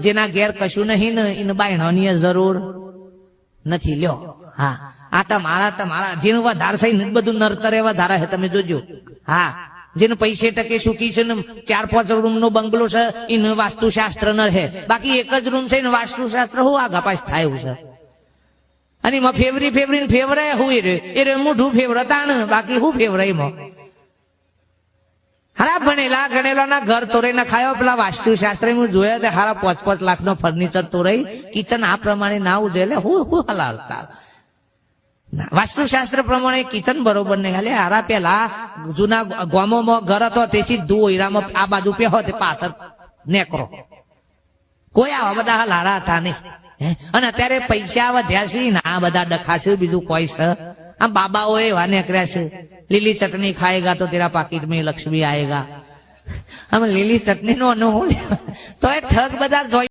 જેના ઘેર કશું નહીં ને એને બાયણોની જરૂર નથી. લ્યો હા, આ તમારા જેનું વધારે છે બધું નરતરે વધારે છે, તમે જોજો. હા, જેને પૈસે ટકે સુખી છે ને 4-5 રૂમ નો બંગલો છે એને વાસ્તુશાસ્ત્ર ન છે, બાકી એક જ રૂમ છે ને વાસ્તુશાસ્ત્ર હું આઘાપાછ થાય એવું છે. અને એમાં ફેવરાય હું એ રે મોઢું ફેવરતા ને બાકી હું ફેવરાય એમાં. હારા ભણેલા ગણેલા ના ઘર તોરાઈ ના ખાયો, પેલા વાસ્તુશાસ્ત્ર હું જોયા હારા 5-5 લાખ નો ફર્નિચર તોરાઈ, કિચન આ પ્રમાણે ના ઉજે એટલે હું હલાલતા. વાસ્તુશાસ્ત્ર પ્રમાણે કિચન બરોબર નહીં. એટલે હારા પેલા જૂના ગામોમાં ઘર હતો તે સીધું ઓયરામાં આ બાજુ પે હોત પાછળ નેકરો, કોઈ આવા બધા લારા હતા નહીં. અને અત્યારે પૈસા વધ્યા છે ને આ બધા ડખાશે, બીજું કોઈ છે. આ બાબાઓ એવા નીકળ્યા છે, લીલી ચટણી ખાએગા તો તેરા પાકીટ में લક્ષ્મી આएगा. આમ લીલી ચટણી નો અનુભવ તો એ ઠગ બધા જોઈ